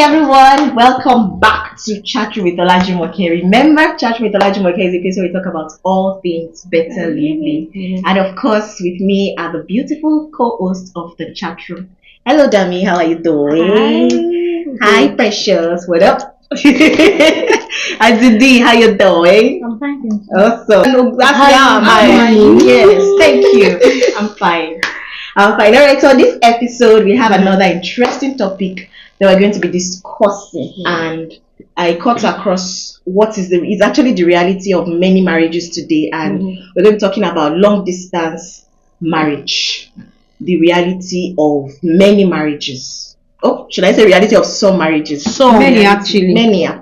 everyone, welcome back to Chat with Olajumoke. Remember, Chat with Olajumoke is a place where we talk about all things better living. And of course, with me are the beautiful co-hosts of the chat room. Hello, Dami, how are you doing? Hi, Precious, what up? Azidi, how you doing? I'm fine, thank you. Awesome. Yes, thank you. I'm fine. All right, so this episode we have another interesting topic that we're going to be discussing, and I cut across what is it's actually the reality of many marriages today, and we're going to be talking about long distance marriage, the reality of many marriages. Oh, should I say reality of some marriages? Many actually. Yeah.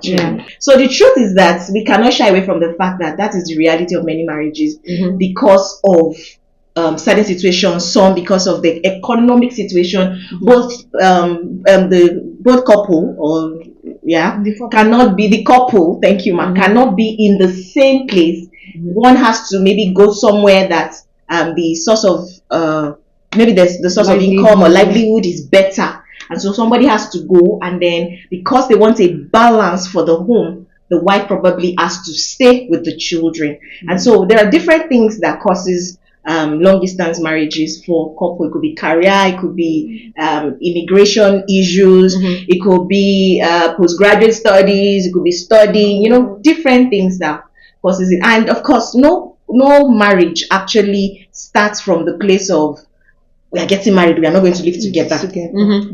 So the truth is that we cannot shy away from the fact that that is the reality of many marriages because of certain situations, some because of the economic situation. Both both couple cannot be the couple. Thank you, ma. Cannot be in the same place. One has to maybe go somewhere that the source of maybe the source of income or livelihood is better, and so somebody has to go, and then because they want a balance for the home, the wife probably has to stay with the children. And so there are different things that causes long distance marriages for couple. It could be career, it could be immigration issues, it could be postgraduate studies, it could be studying, different things that causes it. And of course, no marriage actually starts from the place of we are getting married, we are not going to live together.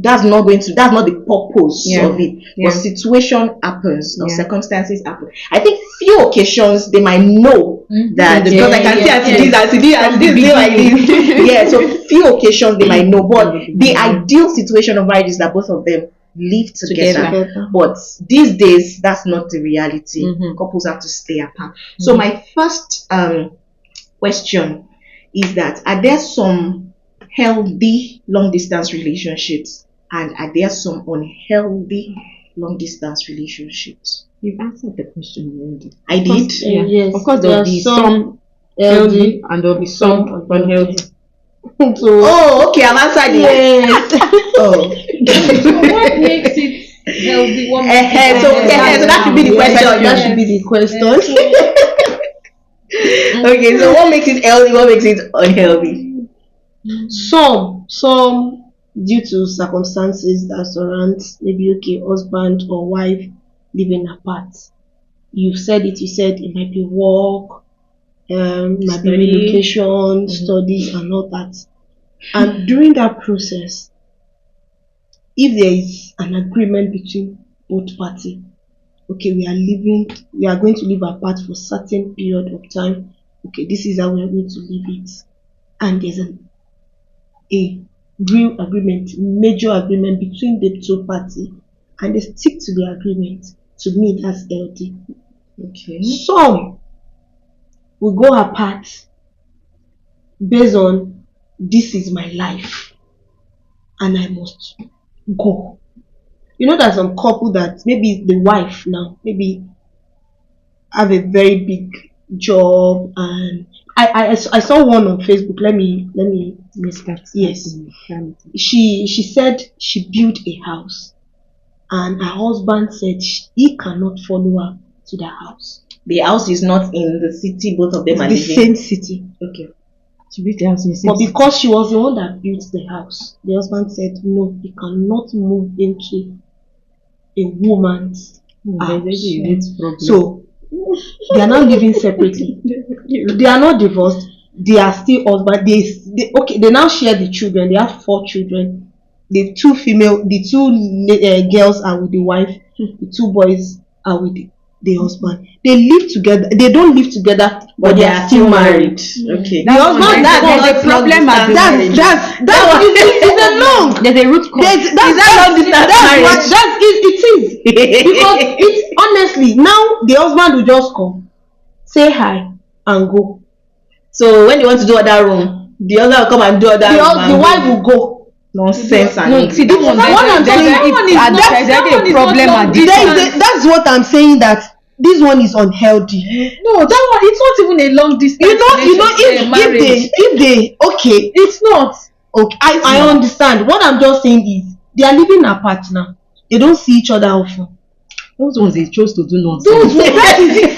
That's not the purpose of it. But situation happens or circumstances happen. I think few occasions they might know that because I can see as this like this. So few occasions they might know, but the ideal situation of marriage is that both of them live together. But these days that's not the reality. Couples have to stay apart. So my first question is that are there some healthy long distance relationships, and are there some unhealthy long distance relationships? You've answered the question already. I did? Yes. Of course, there will be some healthy and there will be some unhealthy. Okay, I've answered it. What makes it healthy? So that should be the question. That should be the question. Okay, so what makes it healthy? What makes it unhealthy? Some due to circumstances that surround maybe husband or wife living apart. You said it might be work, might be relocation, studies and all that. And during that process, if there is an agreement between both parties, we are going to live apart for a certain period of time. This is how we are going to live it. And there's a real agreement, major agreement between the two parties, and they stick to the agreement. To me, that's healthy. Some will go apart based on this is my life and I must go. There's some couple that maybe the wife now maybe have a very big job, and I saw one on Facebook. Let me yes. She said she built a house, and her husband said he cannot follow her to the house. The house is not in the city. Both of them are the living. Same city. Okay. She built the house in the same But because she was the one that built the house, the husband said no, he cannot move into a woman's house. So they are not living separately. They are not divorced. They are still husband. They now share the children. They have 4 children. The two girls are with the wife. The 2 boys are with the husband. They live together. They don't live together, but they are still married. Okay. The husband, there's a problem at the marriage. It's a long. There's a root cause. It is because it's honestly now the husband will just come, say hi, and go. So when they want to do other room, the other will come and do other room. The wife will go. Nonsense. See, this one. There's a problem at this time. That's what I'm saying. That this one is unhealthy. No, that one, it's not even a long distance. If they it's not. Okay, I understand. What I'm just saying is they are living apart now. They don't see each other often. Those ones they chose to do nonsense. That is it.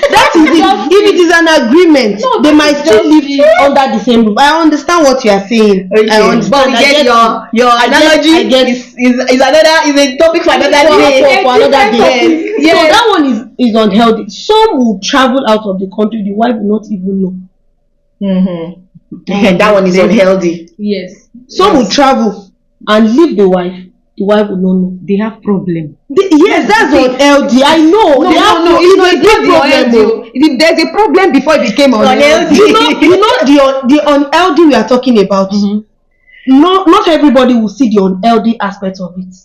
If it is an agreement, they might still live under the same roof. I understand what you are saying. Okay. I understand. But we I get your analogy I get is a topic for another day. for another day. Yes. So that one is unhealthy. Some will travel out of the country. The wife will not even know. That one is unhealthy. Yes. Some will travel and leave the wife. The wife will not know. They have problem. Yes, that's unhealthy. I know. No, they have no, it's it's a big problem. problem. There's a problem before it became unhealthy. You know the unhealthy we are talking about. Not everybody will see the unhealthy aspect of it,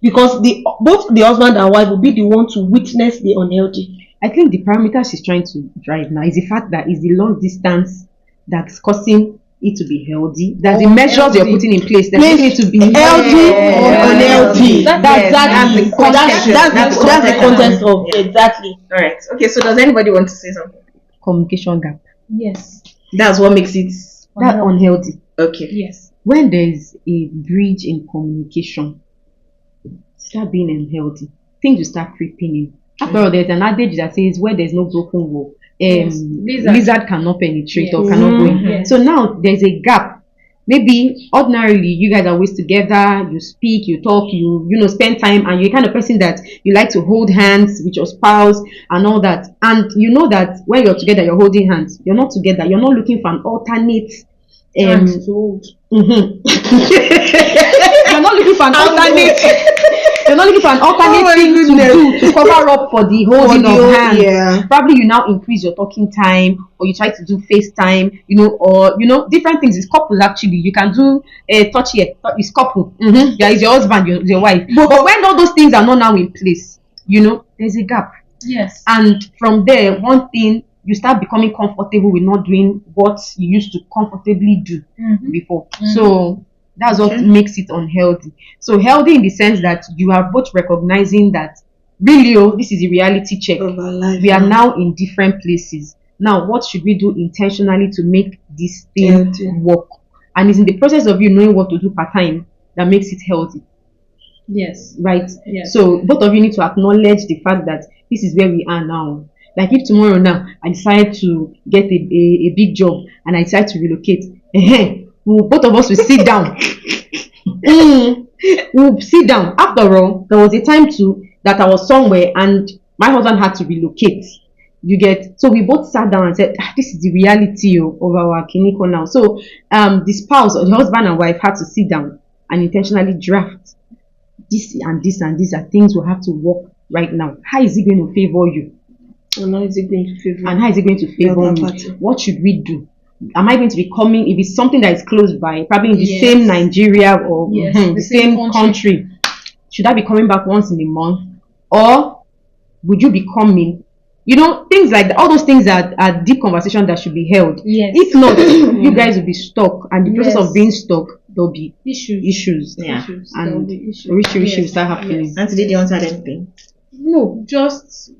because both the husband and wife will be the one to witness the unhealthy. I think the parameter she's trying to drive now is the fact that it's the long distance that's causing it to be healthy. That's the measures you're putting in place that make it to be healthy or unhealthy. That's the context. That's the context of exactly. All right. Okay. So does anybody want to say something? Communication gap. Yes. That's what makes it That unhealthy. okay. Yes. When there's a bridge in communication, start being unhealthy. Things will start creeping in. After all, there's an adage that says where there's no broken wall, lizard cannot penetrate or cannot go in. Yes. So now there's a gap. Maybe ordinarily you guys are always together, you speak, you talk, you spend time, and you're the kind of person that you like to hold hands with your spouse and all that. And you know that when you're together, you're holding hands. You're not together. You're not looking for an alternate. You're not looking for an alternate. You're not looking for an alternate thing to do to cover up for the holding of hands. Yeah. Probably you now increase your talking time, or you try to do FaceTime, or different things. It's couples actually. You can do a touch here. It's couple. Yeah, it's your husband, your wife. But when all those things are not now in place, there's a gap. Yes. And from there, one thing, you start becoming comfortable with not doing what you used to comfortably do before. So that's what makes it unhealthy. So healthy in the sense that you are both recognizing that really, this is a reality check. Of our life, We are now in different places. Now, what should we do intentionally to make this thing work? And it's in the process of you knowing what to do part time that makes it healthy. Yes. Right? Yes. So both of you need to acknowledge the fact that this is where we are now. Like if tomorrow now I decide to get a big job and I decide to relocate, both of us will sit down. We'll sit down. After all, there was a time that I was somewhere and my husband had to relocate. You get, so we both sat down and said, this is the reality of our Kiniko now. So the spouse or the husband and wife had to sit down and intentionally draft this and this and these are things we have to work right now. How is it going to favor you? And how is it going to favor? And how is it going to favor me? What should we do? Am I going to be coming, if it's something that is close by, probably in the same Nigeria or the same country, should I be coming back once in a month? Or would you be coming? Things like that. All those things are deep conversation that should be held. Yes. If not, you guys will be stuck. And the process of being stuck, there'll be issues. Yeah. And issues will start happening. Yes. Auntie, did you want to add anything? No, just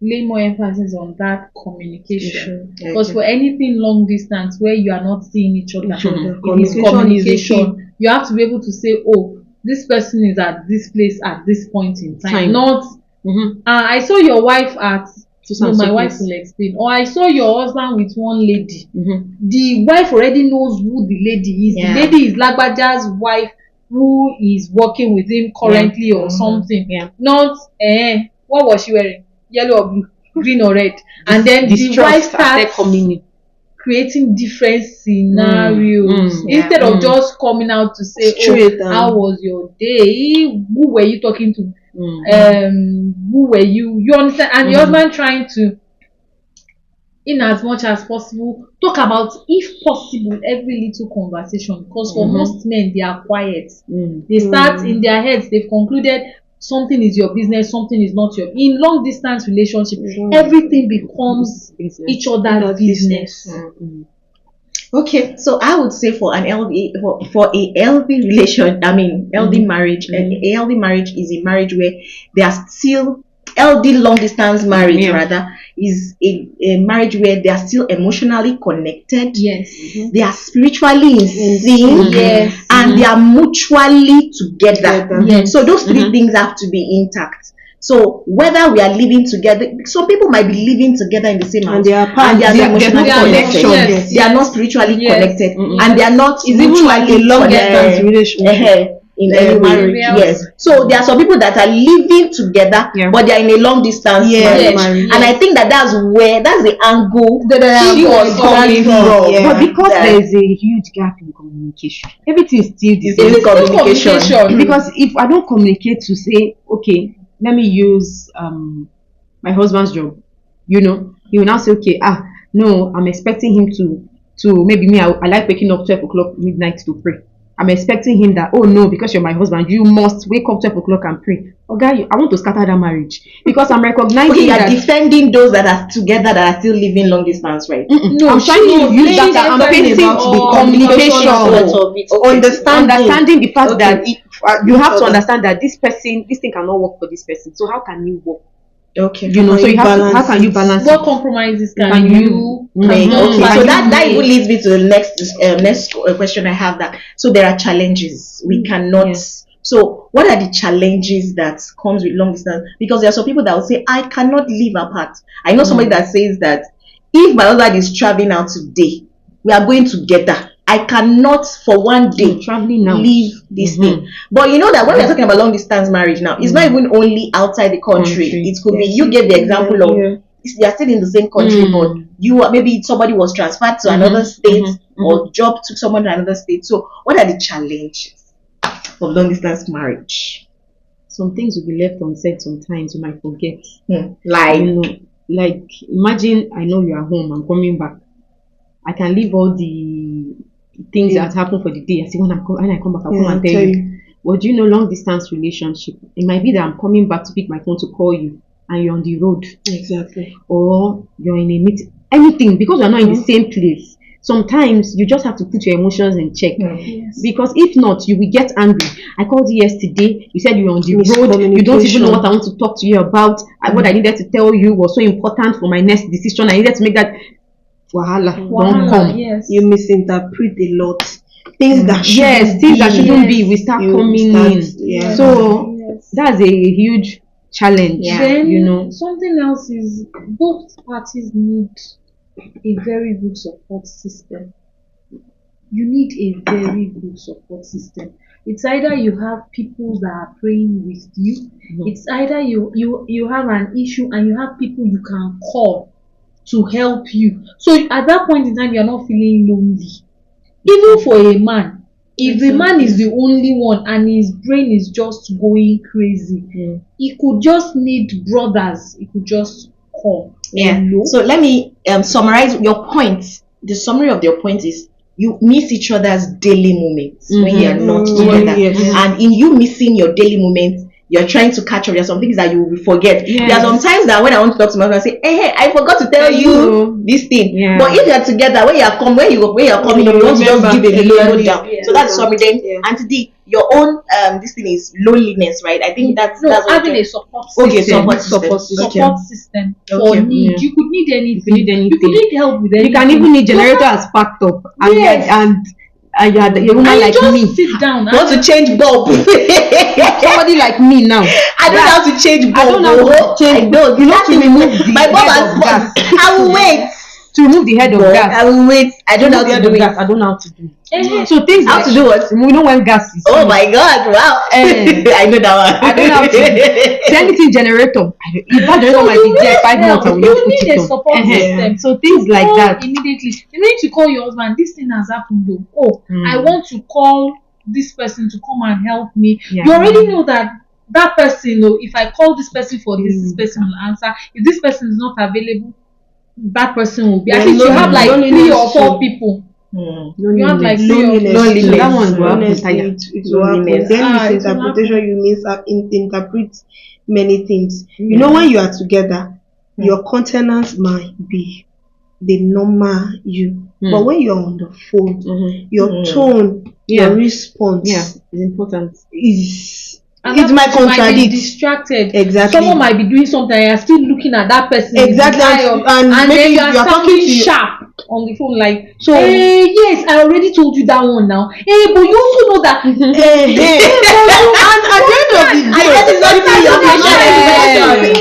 lay more emphasis on that communication. Because for anything long distance where you are not seeing each other, it is communication. You have to be able to say, oh, this person is at this place at this point in time. Not, I saw your wife at, my wife will explain. Or I saw your husband with one lady. The wife already knows who the lady is. The lady is Lagbaja's wife who is working with him currently or something. Not, what was she wearing? Yellow or blue, green or red, and then the wife starts creating different scenarios instead of just coming out to say, how was your day? Who were you talking to? Who were you? You understand? And the husband trying to, in as much as possible, talk about, if possible, every little conversation. Because for most men, they are quiet. They start in their heads. They've concluded something is your business, something is not your. In long distance relationship, everything becomes each other's business. Okay, so I would say for an healthy relation, healthy marriage, a healthy marriage is a marriage where they are still healthy long distance marriage rather is a marriage where they are still emotionally connected. Yes. They are spiritually in sync. Yes. And they are mutually together. Yes. So those three things have to be intact. So whether we are living together, some people might be living together in the same house, And they are part- and they are they not are emotionally not connected. connected. They are not spiritually Yes. connected, and they are not It's even like a long distance relationship. in Like any marriage. way. Yes. So there are some people that are living together, Yeah. but they are in a long distance marriage. marriage. And I think that's the angle That she was coming from. Yeah. But because That- there is a huge gap in communication, everything is still the It's same. still communication. Because if I don't communicate to say, okay, let me use my husband's job, he will now say, okay, no, I'm expecting him to maybe me, I like waking up 12 o'clock midnight to pray. I'm expecting him that, oh no, because you're my husband, you must wake up 12 o'clock and pray. Okay, I want to scatter that marriage because I'm recognizing Okay, you are that. defending those that are together that are still living long distance, right? No, I'm trying to use that. I'm painting the communication. Understanding the fact that you have to understand that this thing cannot work for this person. So how can you work? Okay. So how can you balance What it? compromises Can can you you Make. Mhm. Okay, Can so you that make- even leads me to the next question I have. That so there are challenges we cannot. Yes. So what are the challenges that comes with long distance? Because there are some people that will say I cannot live apart. I know somebody that says that if my husband is traveling out today, we are going together. I cannot for one day traveling now. leave this Mhm. thing. But you know that when we're talking about long distance marriage now, it's not even only outside the country. Country. It could be you gave the example of they are still in the same country, Mm. but you are maybe somebody was transferred to another state or job took someone to another state. So what are the challenges of long distance marriage? Some things will be left unsaid sometimes, you might forget. Like Like imagine I know you are home, I'm coming back. I can leave all the things that happened for the day. I say when I come back, I'll come and tell you. But do you know long distance relationship? It might be that I'm coming back to pick my phone to call you and you're on the road. Exactly. Or you're in a meeting. Anything, because you're not in the same place. Sometimes you just have to put your emotions in check. Because if not, you will get angry. I called you yesterday, you said you're on the road, you don't even know what I want to talk to you about. What I needed to tell you was so important for my next decision. I needed to make that wahala don't come. Yes. You misinterpret a lot. Things that shouldn't things that be. shouldn't be will start You coming start- in. yeah. So Yes. that's a huge challenge. Then something else is both parties need a very good support system. You need a very good support system. It's either you have people that are praying with you. It's either you have an issue and you have people you can call to help you. So at that point in time, you're not feeling lonely. Even for a man, if the man is the only one and his brain is just going crazy, he could just need brothers. He could just call. Hello? So let me summarize your point. The summary of your point is you miss each other's daily moments when you are not together. Yes. And in you missing your daily moments, you're trying to catch up. There are some things that you will forget. Yes. There are some times that when I want to talk to my husband, I say, hey, I forgot to tell you this thing. Yeah. But if you're together, when you're coming, you want to just give a load down. Yeah. So that's something. Then, Yeah. and today, your own this thing is loneliness, right? I think that's what having you're- a support system. Okay, support Support system. Support system for Okay. need. Yeah. You could need anything. You could need anything. You could need help with anything. You can even need generator as packed up. And Yes. and you're a woman and like you just me. sit down. You want to change bulb. Somebody like me now. I don't know how to change bulb. I don't know how to change I don't. You know to remove the My bulb head has of gas. I will wait. To remove the head of gas. I will wait. I don't know how to do it. I don't know how to do it. Eh, So things How like to do what? you know when gas is. Oh my God! Wow. I know that one. I don't know how to do anything generator. If that generator might be there 5 months, I will not you put need it a on. support system. So things like Call that. immediately. You need to call your husband. This thing has happened though. Oh, I want to call this person to come and help me. Yeah. You already know that person, though, if I call this person for this person will answer. If this person is not available, that person will be. At Yeah, least you have like loneliness 3 or 4 too. people. Hmm. You have like 3 or 4 Loneliness. So that one will happen. Honestly, it will happen. Loneliness. Then it will misinterpretation, you misinterpret many things. You know, when you are together, your countenance might be the normal you. But when you're on the phone, your tone, your response Yeah, it's important. is And It that might person be contradict. distracted. Exactly. Someone might be doing something and you're still looking at that person. with Exactly, the eye of- and and maybe then you you are are talking sounding to you- sharp on the phone like, So- hey, yes, I already told you that one now. Hey, but you also know that. And at the end of the day, that is not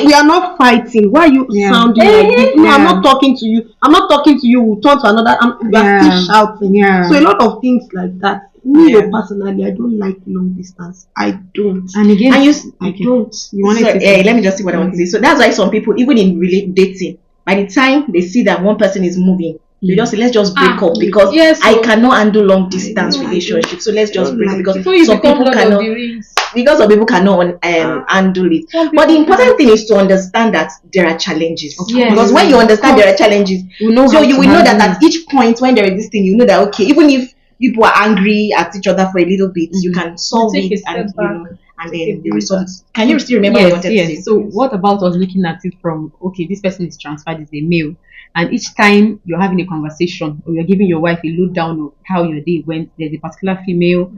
we are not fighting. Why are you sounding like this? No, I'm not talking to you. I'm not talking to you. We'll turn to another. We are still shouting. So a lot of things like that. Me personally, I don't like long distance. I don't. And again, And you, I don't. you wanted so, to say let me just see what I want to say. So that's why some people, even in dating, by the time they see that one person is moving, they just say, let's just break up because yes, I so- cannot handle long distance I don't. relationship. So let's just I don't break like it because it. So you some become people Lord of cannot. the Rings. Because some people cannot handle it. Some But the people important thing is to understand that there are challenges. Yes. Because when you understand there are challenges, you know so how you to will know that handle at each point when there is this thing, you know that okay, even if people are angry at each other for a little bit, you can solve Take a it step and back. and Take a then you breather. resolve it. Can you still remember what you wanted to say? Yes. So what about us looking at it from, okay, this person is transferred as a male, and each time you're having a conversation or you're giving your wife a lowdown of how your day went, there's a particular female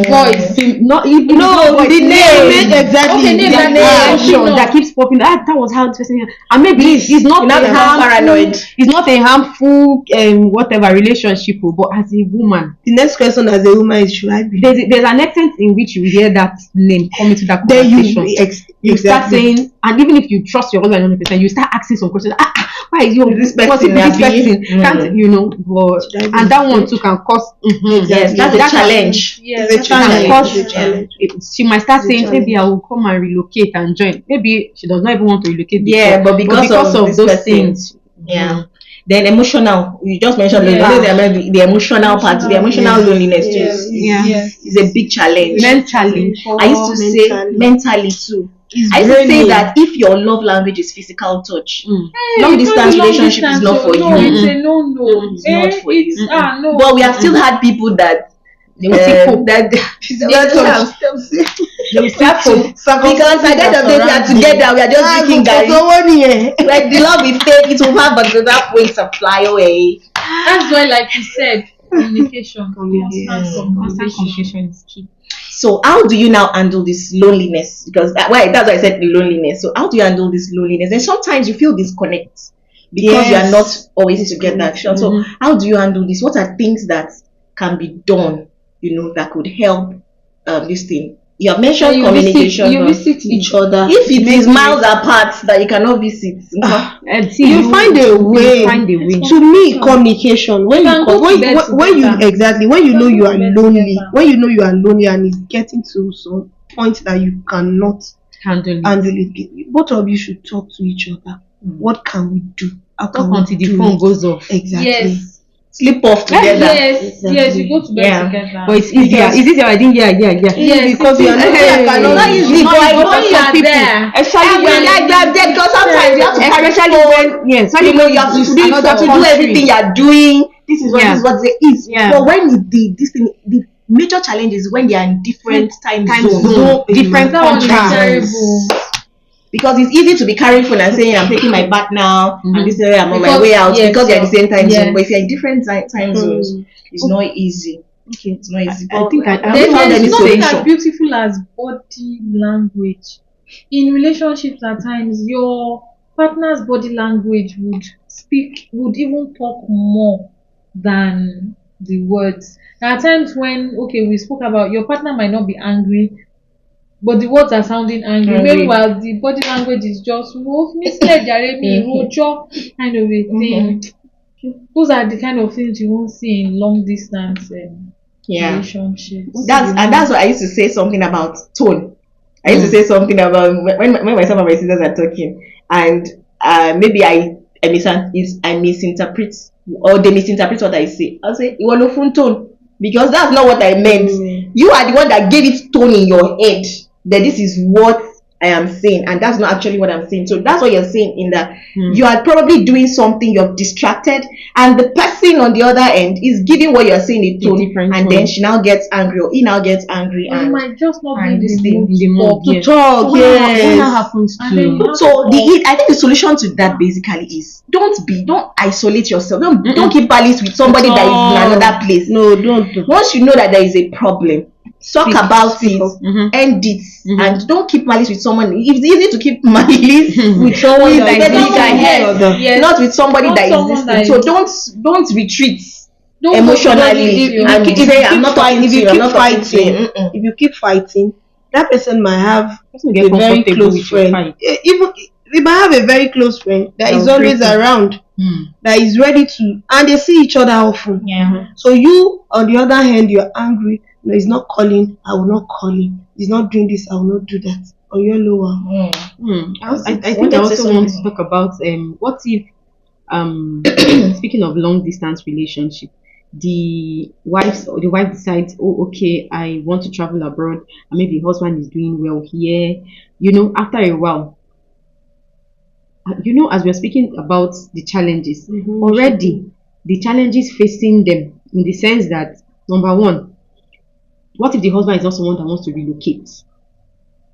voice, not even No, the name. Exactly. Okay, name Their that name. name. that keeps popping. That was how this person. And maybe it's not you now a become harmful, paranoid. it's not a harmful whatever relationship, but as a woman, The next question as a woman is, should I be? there's an extent in which you hear that name coming to that Then conversation. You start exactly. saying, and even if you trust your husband 100%, you start asking some questions. Why is you This what's person, it with this Abi? person? Can't you know? But Should I be and that one afraid? too can cause. Yes, that's a That can- challenge. Yes, It's a that's challenge. cause- It's a challenge. She might start It's a saying, maybe I challenge. will come and relocate and join. Maybe she does not even want to relocate. Yeah, before, but because of of this those person. things. Yeah. Then emotional. You just mentioned Yeah. the emotional part, the emotional Yes. loneliness too. Yes. Yes. Is a big challenge. Mentally. I used to say mentally too. I used to say that if your love language is physical touch, long distance relationship is not for no, you. it's a no. It's not for it's, you. no. But we have still had people that They will still cope. that They will start to because at the end of the day we are together, we are just drinking garri. Like the love we fake, it will have another point to fly away. That's why, like you said, communication. Yes. Constant communication is key. So how do you now handle this loneliness? Because that's why I said the loneliness. So how do you handle this loneliness? And sometimes you feel disconnect because you are not always together. So how do you handle this? What are things that can be done, that could help this thing? You have mentioned communication. You visit each other. If it is miles apart that you cannot visit, And see, You find a way. Find a way. To me, communication. When can you go to when, bed when you together. exactly when you know Can you go are to bed lonely, together. when you know you are lonely and it's getting to some point that you cannot Handle it. handle it, both of you should talk to each other. What can we do? How can Talk we until the do phone it? goes off. Exactly. Yes. sleep off together. Yes, you go to bed Yeah. together. But it's easier. It's easier. I think, yeah. Yes, because you are not Not easy, but I know you are there. Especially when you are there, because sometimes you have to carry especially when, yes, you know, you have to do everything you are doing. This is Yeah. what it is. Yeah. But when the major challenge is when they are in different time zones. zone, different That one is contracts. terrible. Because it's easy to be carrying phone and saying I'm taking my bath now and this is I'm on my Because- way out yes, because you're in the same time yes. zone. But if you're in different time zones, it's not easy. Okay. It's not easy. I think I don't There's have any nothing solution. as beautiful as body language. In relationships, at times, your partner's body language would even talk more than the words. There are times when, okay, we spoke about your partner might not be angry, but the words are sounding angry. Meanwhile, the body language is just misled, kind of a thing. Those are the kind of things you won't see in long distance relationships. That's what I used to say something about tone. I used to say something about when myself and my sisters are talking, and maybe I misinterpret or they misinterpret what I say. I'll say you want no phone tone because that's not what I meant. You are the one that gave it tone in your head that this is what I am saying, and that's not actually what I'm saying. So that's what you're saying in that you are probably doing something, you're distracted, and the person on the other end is giving what you're saying a tone, different and tone. then she now gets angry or he now gets angry, Or you and might just not be in this the thing, mood the mood, to yes. Talk, When that yes. happens And then you to have so to talk. I think the solution to that basically is don't isolate yourself. Don't keep palace with somebody that is in another place. No, don't. Once you know that there is a problem, talk about it, end it, and don't keep malice with someone. It's easy to keep malice with someone that is bigger, Yes. not with somebody Not that is someone distant. that So don't retreat Don't emotionally go and say I'm not talking to you. I'm not talking to you. If you keep fighting, that person might have Person get a very comfortable close with your friend. fight. Even we might have a very close friend that is always around, that is ready to, and they see each other often. Yeah. So you, on the other hand, you're angry. No, he's not calling. I will not call him. He's not doing this. I will not do that. Or you're lower. I think I also want to talk about what if speaking of long distance relationship, the wife decides, oh okay, I want to travel abroad, and maybe the husband is doing well here. After a while, as we're speaking about the challenges, already the challenges facing them, in the sense that, number one, what if the husband is not someone that wants to relocate,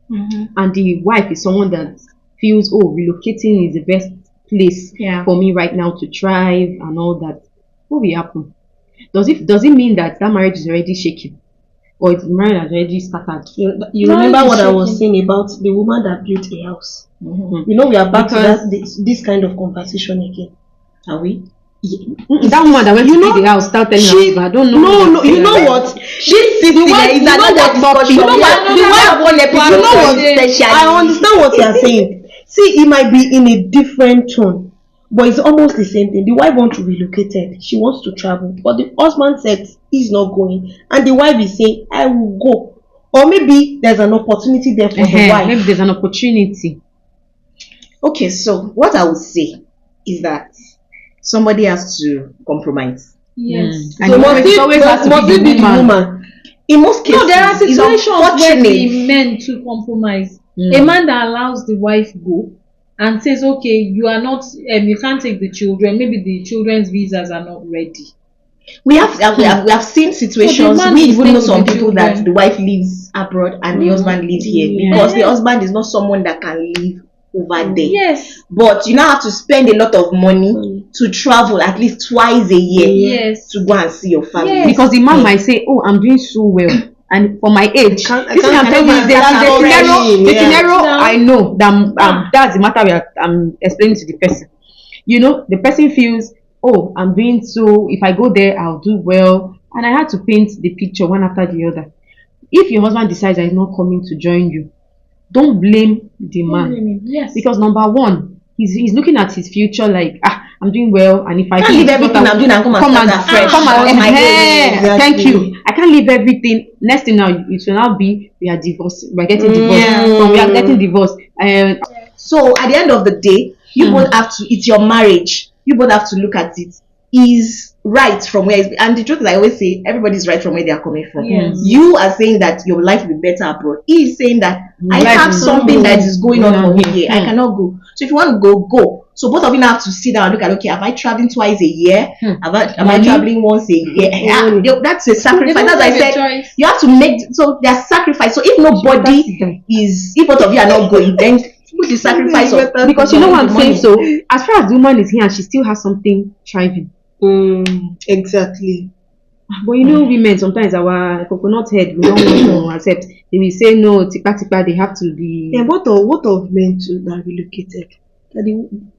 and the wife is someone that feels, oh, relocating is the best place for me right now to thrive and all that? What will happen? Does it mean that marriage is already shaking, or the marriage has already started? You remember what I was saying about the woman that built a house? We are back to this kind of conversation again. Are we? That woman that went to build the house without telling her husband, I don't know. No, you know what? This is another discussion. You know what? I understand what you are saying. See, it might be in a different tone, but it's almost the same thing. The wife wants to relocate it. She wants to travel, but the husband said he's not going, and the wife is saying, I will go. Or maybe there's an opportunity there for the wife. Maybe there's an opportunity. Okay, so what I would say is that somebody has to compromise. Yes. So must it be the woman? In most cases, No, there are situations where unfortunate. the men to compromise. A man that allows the wife go and says, okay, you are not, you can't take the children. Maybe the children's visas are not ready. We have seen situations. So We even know stays some with the people that children. the wife lives abroad and the husband lives here, because the husband is not someone that can live over there. Yes. But you now have to spend a lot of money to travel at least twice a year Yes. to go and see your family. Yes. Because the man might say, oh, I'm doing so well, and for my age, I this thing I'm telling you is the scenario Yeah. I know that that's the matter I'm explaining to the person. The person feels, oh, I'm doing so, if I go there I'll do well, and I had to paint the picture one after the other. If your husband decides that he's not coming to join you, don't blame the man. Yes. Because number one, he's looking at his future like, I'm doing well, and if I can't leave everything I'm doing and come and start afresh. Thank you. I can't leave everything. Next thing now, it will now be we are divorced. We are getting divorced. We are getting divorced. So at the end of the day, you both have to. It's your marriage. You both have to look at it. Is right from where, and the truth is, I always say everybody's right from where they are coming from. Yes. You are saying that your life will be better abroad. He is saying that I have something that is going on for me here. I cannot go. So if you want to go, go. So both of you now have to sit down and look at, okay, am I traveling twice a year? Am I traveling once a year? That's a sacrifice. As I said, you have to make, so there's sacrifice. So if nobody is, if both of you are not going, then put the sacrifice of, because you know what I'm saying. So as far as the woman is here and she still has something thriving. Exactly. But women, sometimes our coconut head, we don't want to accept. They will say no, tipa, they have to be. Yeah, what of men too that relocated?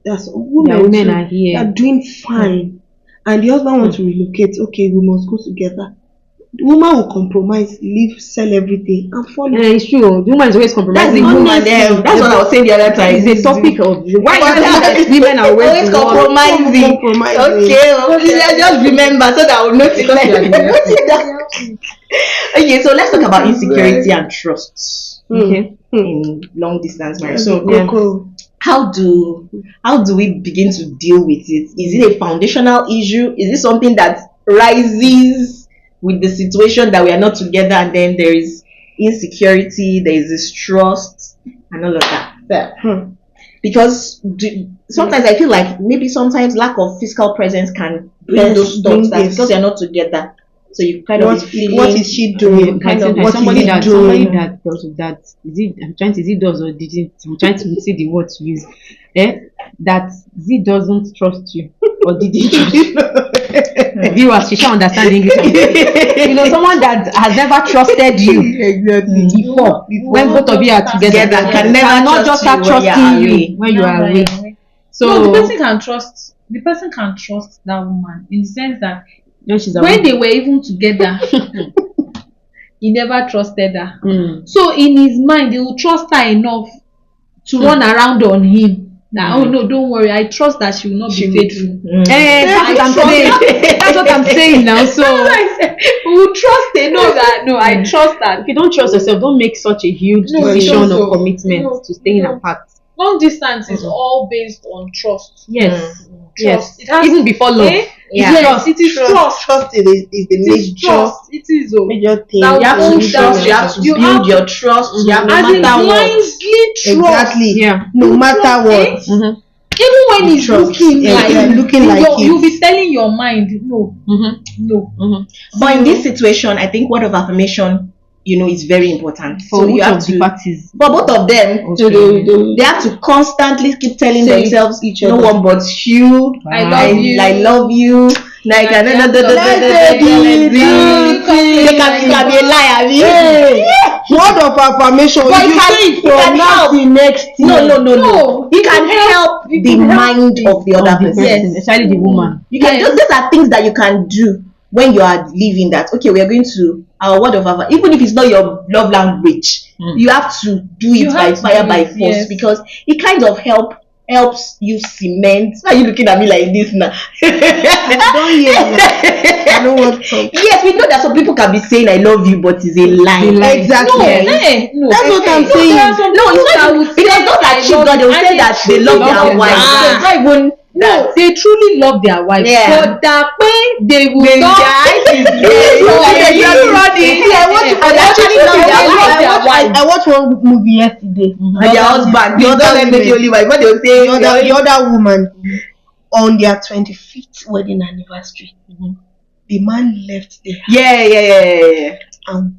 That's women are here. They're doing fine, and the husband wants to relocate. Okay, we must go together. The woman will compromise, leave, sell everything, and follow. Yeah, it's true. The woman is always compromising. That's what I was saying the other time. It's a topic of why women are always compromising. Okay, just remember so that I will notice. Okay, so let's talk about insecurity and trust in long distance marriage. So, how do we begin to deal with it? Is it a foundational issue? Is it something that rises with the situation that we are not together, and then there is insecurity, there is distrust, and all of that? Because sometimes I feel like maybe sometimes lack of physical presence can bring those thoughts, that because you're not together, so you kind of feeling, what is she doing? Somebody that does that. I'm trying to see does or didn't. I'm trying to see the word to use. That Z doesn't trust you or didn't trust you. viewers, she should understand English. You know, someone that has never trusted you Exactly. before, when both of you are together, Can never cannot trust just start you when you are trusting away. you when you are away. So no, the person can trust. The person can trust that woman in the sense that when she's when away. they were even together, he never trusted her. Mm. So in his mind, he will trust her enough to run around on him. That oh no, don't worry, I trust that she will not be faithful. That's what I'm saying. That's what I'm saying now. So I said, we will trust enough that no, I trust that. if you don't trust yourself, don't make such a huge No, decision no, of commitment no, to staying no. apart. Long distance is all based on trust. Yes. Trust. Yes. It has Even before love. Eh? Yeah. Yes, it is trust. Trust is the It is major trust. It is major thing. That You have to won't trust. You down. have to You build have- your trust. You have as no in matter what. blindly trust. Exactly. Yeah. No You matter trust, what. eh? Mm-hmm. Even when You it's trust. looking Yeah, like yeah, looking like you'll it. be telling your mind no, Mm-hmm. no. Mm-hmm. But in this situation, I think word of affirmation, is very important. For So you which have of the to, parties? for both of them, Okay. they have to constantly keep telling Say themselves, each no other. one but you. I love you. I love you. Like Yeah, another. They can be a liar. Hey, word of affirmation. But If you say it from now till next year. No. It can help the mind of the other person. Yes. Especially the woman. You can these are things that you can do when you are leaving that. Okay, we are going to our word of affirmation. Even if it's not your love language, you have to do You it by have to fire do by it, force yes. because it kind of helps you cement. Why are you looking at me like this now? Don't hear that. I don't want to. Yes, we know that some people can be saying I love you, but it's a lie. Exactly. No, That's what I'm there saying. are some No, people it's that not would because say, those that "I cheat love God, they will you," say and that they love their love wives. their So it's not even No, they truly love their wife. Yeah. But that way they will They not. I watched one movie yesterday. And their husband, The don't let me other only wife. What they will say, the other woman on their 25th wedding anniversary. The man left the house yeah. and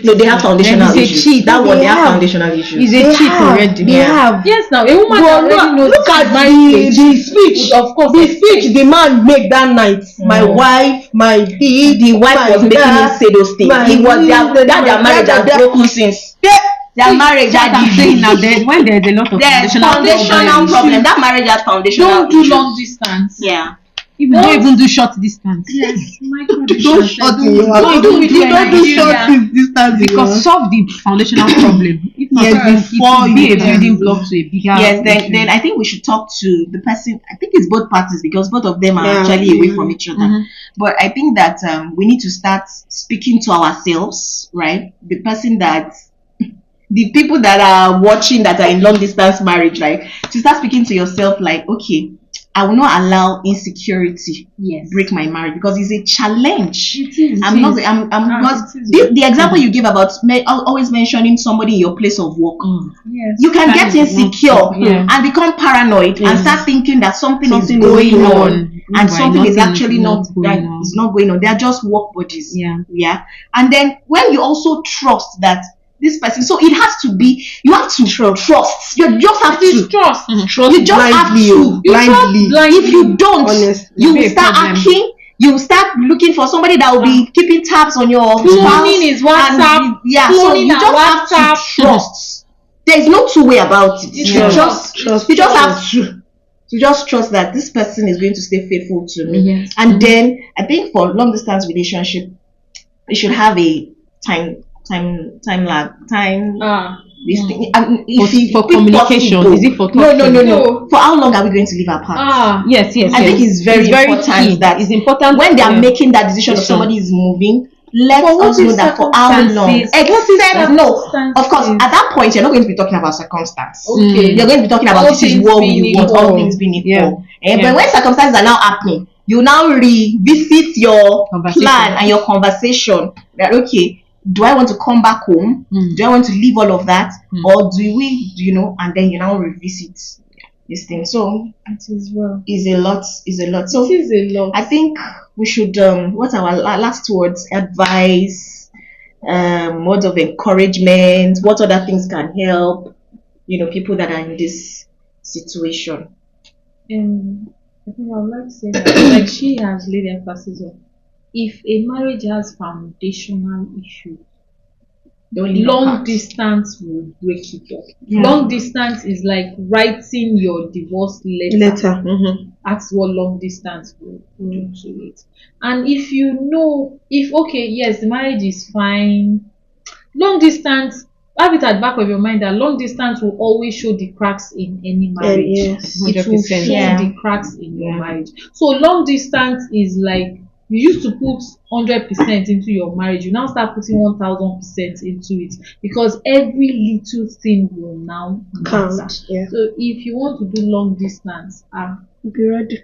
No, they have foundational It's a issues. cheat. That one, They they have have. foundational issues. It's a cheat already. They have. Yes, now a woman But already knows look at the speech. Of course, The speech the man made that night. My wife, my The wife was making him say those things. my He was their marriage has dad- broken since. Their marriage That's what I'm had saying now. When there's a lot of there's foundational problems, problem. That marriage has foundational don't do issues. long distance. Yeah. even don't even do short distance. Yes, micro Don't distance. short in your house. Don't do it in Don't do short Nigeria. distance Because solve the foundational problem. If not, Yes, it before will be you a can- building block to a bigger. Yes, issue. then I think we should talk to the person. I think it's both parties because both of them are Yeah. actually away from each other. Mhm. But I think that we need to start speaking to ourselves, right? The person that, the people that are watching that are in long distance marriage, like to start speaking to yourself, like, okay, I will not allow insecurity Yes. break my marriage because it's a challenge. It is. I'm not. I'm because it is. the example you give about always mentioning somebody in your place of work. Yes. You can That get is insecure yeah. and become paranoid and start thinking that something is Something going is on, on. and Why something is nothing actually is not going on. it's not going on. They are just work buddies. Yeah. And then when you also trust that this person, so it has to be, you have to trust. You just have It is to trust. Trust You just have blindly, to. oh, You trust blindly. blindly. if you don't, Honestly. you Be will a start problem. hacking. You will start looking for somebody that will be keeping tabs on your spouse. Cloning his WhatsApp, and yeah, so cloning you her just have to WhatsApp. trust. There is no two way about it. It's You trust. you just have to just trust that this person is going to stay faithful to me. Yes. And then I think for long distance relationship, we should have a time lag, this thing. And For communication, possible, is it for no. No. For how long are we going to live apart? Yes. I think it's very important key. that it's important when they are yeah. making that decision of somebody is moving, let But what us know if that for how long. circumstances- what if Except no, of course, circumstances- at that point you're not going to be talking about circumstance. Okay. You're going to be talking about All this is things what being we want, equal. all things being equal. Yeah. But when circumstances are now happening, you now revisit your Conversation. plan and your conversation. That okay, do I want to come back home? Mm. Do I want to leave all of that, or do we, and then you now revisit this thing? So It is well. is a lot. So It is a lot. I think we should what's our last words? Advice, words of encouragement, what other things can help, people that are in this situation. I think I would like to say that, like she has laid emphasis on, if a marriage has foundational issues, long distance will break it up. Long distance is like writing your divorce letter. That's what long distance will do to it. And if you know, if okay, yes, the marriage is fine, long distance, have it at the back of your mind that long distance will always show the cracks in any marriage. Yes, It will 100%. show the cracks in your marriage. So long distance is like, you used to put 100% into your marriage, you now start putting 1000% into it, because every little thing will now matter. count. Yeah, So if you want to do long distance, be ready.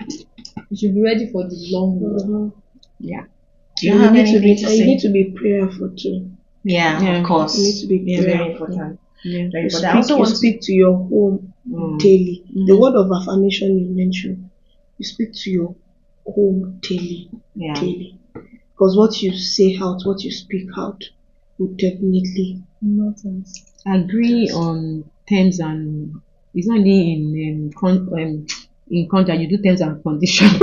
you should be ready for the long run. Yeah. Do you have anything to You say? need to be prayerful too. Yeah, Yeah. of course. You need to be It's very prayerful. important. Yeah. Very You important. I also speak, want you speak to your home daily. The word of affirmation you mentioned, you speak to your home daily. yeah. Daily. Because what you say out, what you speak out, will definitely Nonsense. Agree on terms and it's not only in contract, you do terms and conditions.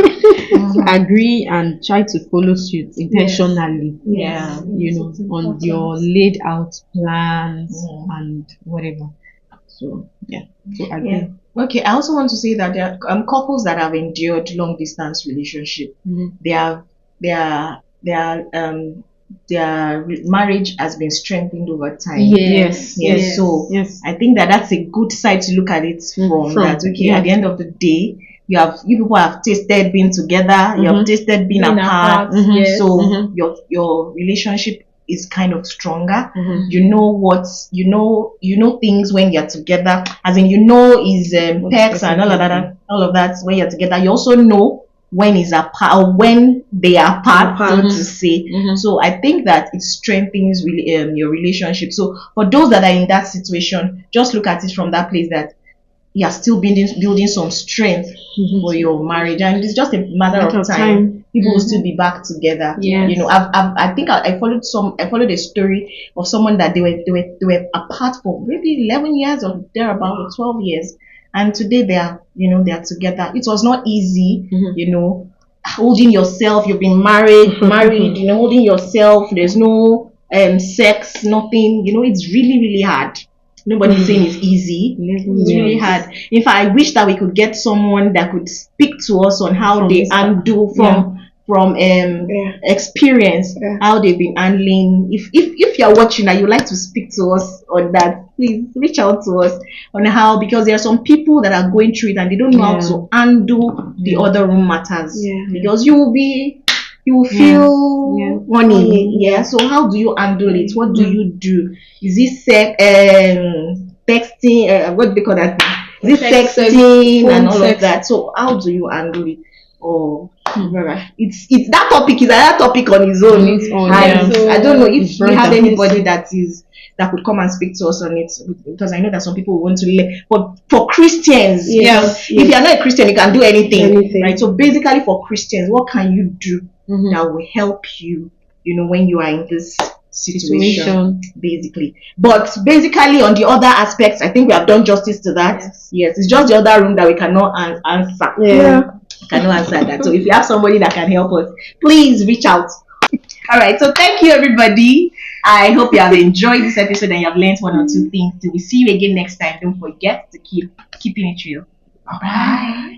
Agree and try to follow suit intentionally. Yeah. You know, It's on important. your laid out plans and whatever. So yeah. So agree. Yeah. Okay. I also want to say that there are couples that have endured long distance relationship. Their marriage has been strengthened over time. Yes. Yes. So Yes. I think that's a good side to look at it from. That okay. At the end of the day, you people have tasted being together. You have tasted being apart. Yes. So your relationship is kind of stronger. Mhm. You know what you know things when you're together. As in, is perks and all of that when you're together. You also know when is apart or when they are apart, so to say. So I think that it strengthens really your relationship. So for those that are in that situation, just look at it from that place that you are still building some strength for your marriage, and it's just a matter of time. People will still be back together. Yes. You know, I think I followed a story of someone that they were apart for maybe 11 years or thereabout, or 12 years, and today they are together. It was not easy, holding yourself. You've been married, holding yourself. There's no sex, nothing. It's really, really hard. Nobody's saying it's easy. It's really hard. In fact, I wish that we could get someone that could speak to us on how they handle from experience, how they've been handling. If you're watching and you'd like to speak to us on that, please reach out to us on how, because there are some people that are going through it and they don't know how to handle the other room matters. Because you will feel money. So how do you handle it? What do you do? Is it texting? What do they call that? Is it sexting and all of that? So how do you handle it? It's that topic is another topic on its own. So I don't know if we have anybody that could come and speak to us on it, because I know that some people want to learn. But for Christians, if you're not a Christian, you can do anything. Right? So basically, for Christians, what can you do that will help you? When you are in this situation, basically. But basically, on the other aspects, I think we have done justice to that. Yes, it's just the other room that we cannot answer. Cannot answer that. So if you have somebody that can help us, please reach out. All right. So thank you, everybody. I hope you have enjoyed this episode and you have learned one or two things. Till we see you again next time. Don't forget to keep keeping it real. Bye.